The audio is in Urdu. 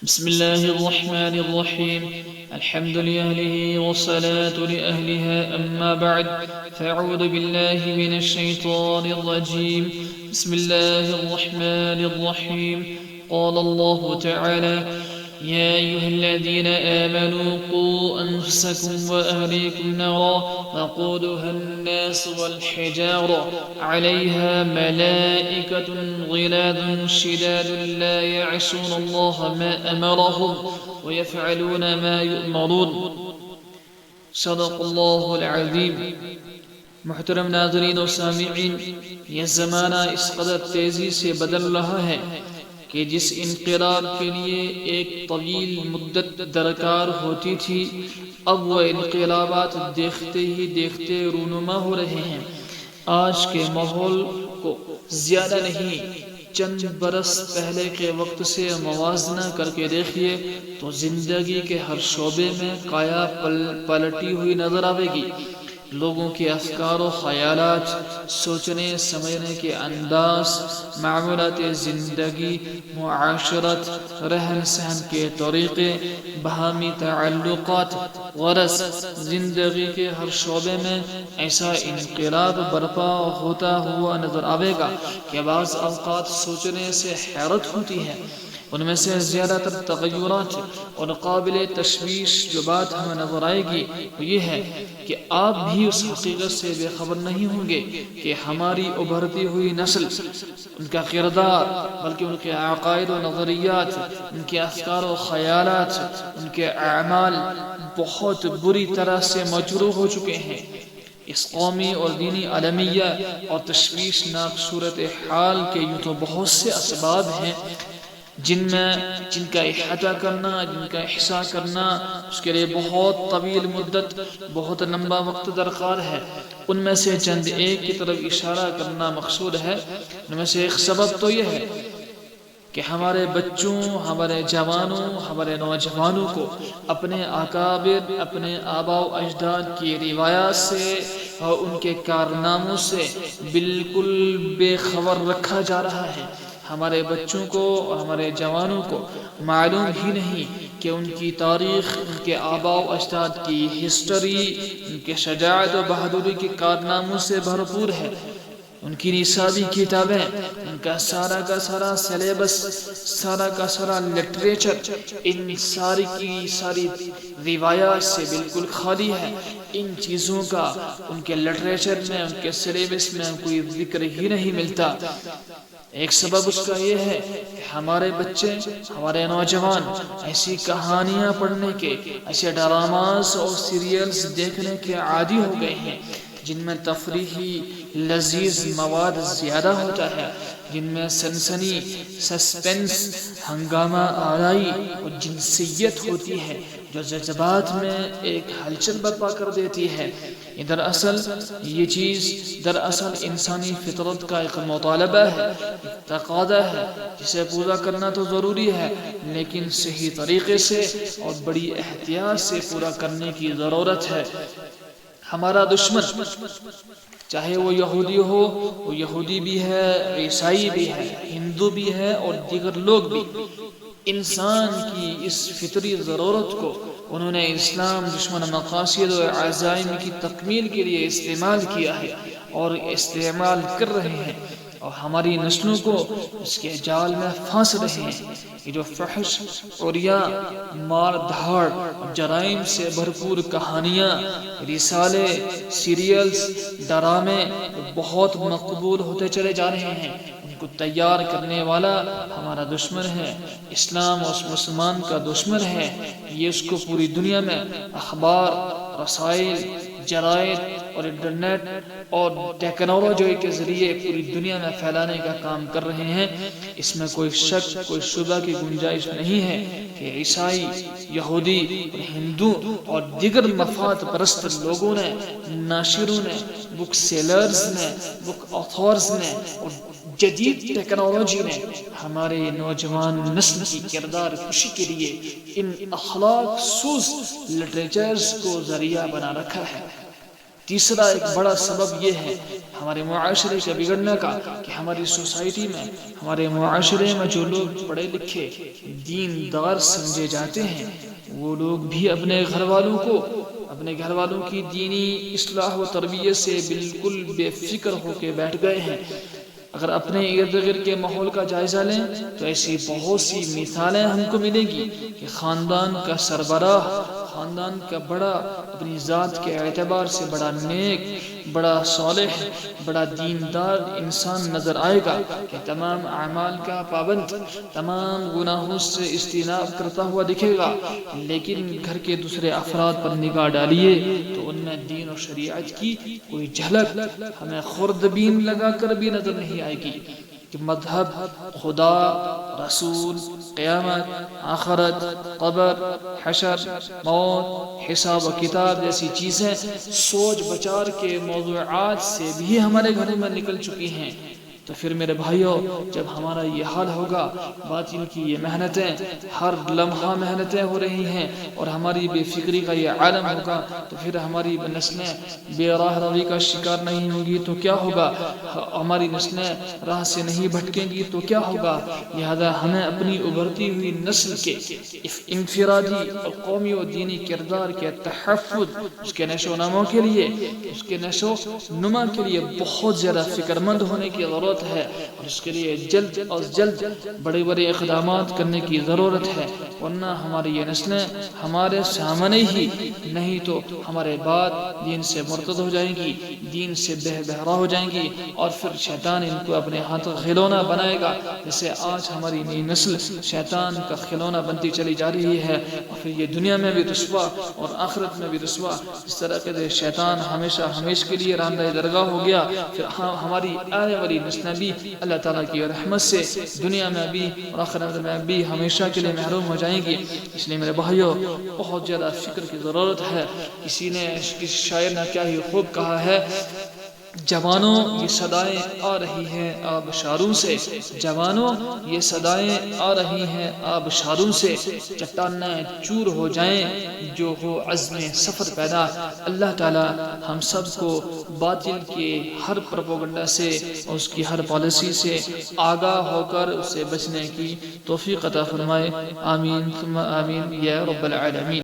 بسم الله الرحمن الرحيم. الحمد لأهله والصلاة لأهلها، أما بعد، فأعوذ بالله من الشيطان الرجيم. بسم الله الرحمن الرحيم. قال الله تعالى: يا أيها الذين آمنوا قوا أنفسكم وأهليكم نارا وقودها الناس والحجارة عليها ملائكة غلاظ شداد لا يعصون الله ما أمرهم ويفعلون ما يؤمرون. صدق الله العظيم. محترم ناظرین و سامعین، یہ زمانہ اس قدر تیزی سے بدل رہا ہے کہ جس انقلاب کے لیے ایک طویل مدت درکار ہوتی تھی، اب وہ انقلابات دیکھتے ہی دیکھتے رونما ہو رہے ہیں۔ آج کے ماحول کو زیادہ نہیں، چند برس پہلے کے وقت سے موازنہ کر کے دیکھیے تو زندگی کے ہر شعبے میں کایا پلٹی ہوئی نظر آئے گی۔ لوگوں کے افکار و خیالات، سوچنے سمجھنے کے انداز، معمولات زندگی، معاشرت، رہن سہن کے طریقے، باہمی تعلقات، غرض زندگی کے ہر شعبے میں ایسا انقلاب برپا ہوتا ہوا نظر آئے گا کہ بعض اوقات سوچنے سے حیرت ہوتی ہے۔ ان میں سے زیادہ تر تغیرات اور قابل تشویش جو بات ہمیں نظر آئے گی وہ یہ ہے کہ آپ بھی اس حقیقت سے بے خبر نہیں ہوں گے کہ ہماری ابھرتی ہوئی نسل، ان کا کردار، بلکہ ان کے عقائد و نظریات، ان کے افکار و خیالات، ان کے اعمال بہت بری طرح سے مجروح ہو چکے ہیں۔ اس قومی اور دینی عالمیہ اور تشویشناک صورتحال کے یوں تو بہت سے اسباب ہیں جن کا احاطہ کرنا، جن کا احصاء کرنا، اس کے لیے بہت طویل مدت، بہت لمبا وقت درکار ہے۔ ان میں سے چند ایک کی طرف اشارہ کرنا مقصود ہے۔ ان میں سے ایک سبب تو یہ ہے کہ ہمارے بچوں، ہمارے جوانوں، ہمارے نوجوانوں کو اپنے اکابر، اپنے آباء و اجداد کی روایات سے اور ان کے کارناموں سے بالکل بے خبر رکھا جا رہا ہے۔ ہمارے بچوں کو اور ہمارے جوانوں کو معلوم ہی نہیں کہ ان کی تاریخ، ان کے آباء و اجداد کی ہسٹری، ان کے شجاعت و بہادری کے کارناموں سے بھرپور ہے۔ ان کی نصابی کتابیں، ان کا سارا سلیبس، سارا کا سارا لٹریچر ان ساری کی ساری روایات سے بالکل خالی ہے۔ ان چیزوں کا ان کے لٹریچر میں، ان کے سلیبس میں کوئی ذکر ہی نہیں ملتا۔ ایک سبب اس کا یہ ہے کہ ہمارے بچے، ہمارے نوجوان ایسی کہانیاں پڑھنے کے، ایسے ڈراماز اور سیریلز دیکھنے کے عادی ہو گئے ہیں جن میں تفریحی لذیذ مواد زیادہ ہوتا ہے، جن میں سنسنی، سسپنس، ہنگامہ آرائی اور جنسیت ہوتی ہے جو جذبات میں ایک ہلچل برپا کر دیتی ہے۔ یہ چیز دراصل انسانی فطرت کا ایک مطالبہ ہے، ایک تقاضا ہے جسے پورا کرنا تو ضروری ہے، لیکن صحیح طریقے سے اور بڑی احتیاط سے پورا کرنے کی ضرورت ہے۔ ہمارا دشمن، چاہے وہ یہودی ہو، وہ یہودی بھی ہے، عیسائی بھی ہے، ہندو بھی ہے اور دیگر لوگ بھی، انسان کی اس فطری ضرورت کو انہوں نے اسلام دشمن مقاصد و عزائم کی تکمیل کے لیے استعمال کیا ہے اور استعمال کر رہے ہیں، اور ہماری نسلوں کو اس کے جال میں پھانس رہے ہیں۔ یہ جو فحش، عریاں، مار دھاڑ اور جرائم سے بھرپور کہانیاں، رسالے، سیریلز، ڈرامے بہت مقبول ہوتے چلے جا رہے ہیں، ان کو تیار کرنے والا ہمارا دشمن ہے، اسلام اور مسلمان کا دشمن ہے۔ یہ اس کو پوری دنیا میں اخبار، رسائل، جرائد اور انٹرنیٹ اور ٹیکنالوجی کے ذریعے پوری دنیا میں پھیلانے کا کام کر رہے ہیں۔ اس میں کوئی شک، کوئی شبہ کی گنجائش نہیں ہے کہ عیسائی، یہودی، ہندو اور دیگر مفاد پرست لوگوں نے، ناشروں نے، بک سیلرز نے، بک آتھرز نے اور جدید ٹیکنالوجی نے ہمارے نوجوان نسل کی کردار کشی کے لیے ان اخلاق سوز لٹریچرز کو ذریعہ بنا رکھا ہے۔ تیسرا ایک بڑا سبب یہ ہے ہمارے معاشرے کے بگڑنے کا کہ ہماری سوسائٹی میں، ہمارے معاشرے میں جو لوگ پڑھے لکھے دیندار سمجھے جاتے ہیں، وہ لوگ بھی اپنے گھر والوں کی دینی اصلاح و تربیت سے بالکل بے فکر ہو کے بیٹھ گئے ہیں۔ اگر اپنے ارد گرد کے ماحول کا جائزہ لیں تو ایسی بہت سی مثالیں ہم کو ملیں گی کہ خاندان کا سربراہ، خاندان کا بڑا، اپنی ذات کے اعتبار سے بڑا نیک، بڑا صالح، بڑا دیندار انسان نظر آئے گا کہ تمام اعمال کا پابند، تمام گناہوں سے اجتناب کرتا ہوا دکھے گا، لیکن گھر کے دوسرے افراد پر نگاہ ڈالیے تو ان میں دین اور شریعت کی کوئی جھلک ہمیں خوردبین لگا کر بھی نظر نہیں آئے گی کہ مذہب، خدا، رسول، قیامت، آخرت، قبر، حشر، موت، حساب و کتاب جیسی چیزیں سوچ بچار کے موضوعات سے بھی ہمارے گھروں میں نکل چکی ہیں۔ تو پھر میرے بھائیوں، جب ہمارا یہ حال ہوگا، باطل کی یہ محنتیں، ہر لمحہ محنتیں ہو رہی ہیں، اور ہماری بے فکری کا یہ عالم ہوگا، تو پھر ہماری نسلیں بے راہ روی کا شکار نہیں ہوں گی تو کیا ہوگا؟ ہماری نسلیں راہ سے نہیں بھٹکیں گی تو کیا ہوگا؟ لہذا ہمیں اپنی ابھرتی ہوئی نسل کے انفرادی اور قومی و دینی کردار کے تحفظ، اس کے نشو و نما کے لیے، اس کے نشو نما کے لیے بہت زیادہ فکر مند ہونے کی ضرورت ہے، اور اس کے لیے جلد از جلد بڑے بڑے اقدامات کرنے کی ضرورت ہے، ورنہ ہماری یہ نسلیں ہمارے سامنے ہی نہیں تو ہمارے بعد دین سے مرتد ہو جائیں گی، دین سے بہرا ہو جائیں گی، اور پھر شیطان ان کو اپنے ہاتھ کھلونا بنائے گا، جیسے آج ہماری نئی نسل شیطان کا کھلونا بنتی چلی جا رہی ہے، اور پھر یہ دنیا میں بھی رسوا اور آخرت میں بھی رسوا۔ اس طرح کے شیطان ہمیشہ کے لیے راندہ درگاہ ہو گیا، پھر ہماری آنے والی نسلیں بھی اللہ تعالیٰ کی رحمت سے دنیا میں بھی اور آخرت میں بھی ہمیشہ کے لیے محروم ہو جائیں گی۔ اس لیے میرے بھائیوں، بہت زیادہ فکر کی ضرورت ہے۔ کسی شاعر نے کیا ہی خوب کہا ہے، جوانوں یہ صدائیں آ رہی ہیں آبشاروں سے، جوانوں یہ صدائیں آ رہی ہیں آبشاروں سے، چٹانیں چور ہو جائیں جو ہو عزم سفر پیدا۔ اللہ تعالی ہم سب کو باطل کے ہر پروپیگنڈا سے اور اس کی ہر پالیسی سے آگاہ ہو کر اسے بچنے کی توفیق عطا فرمائے۔ آمین ثم آمین یا رب العالمین۔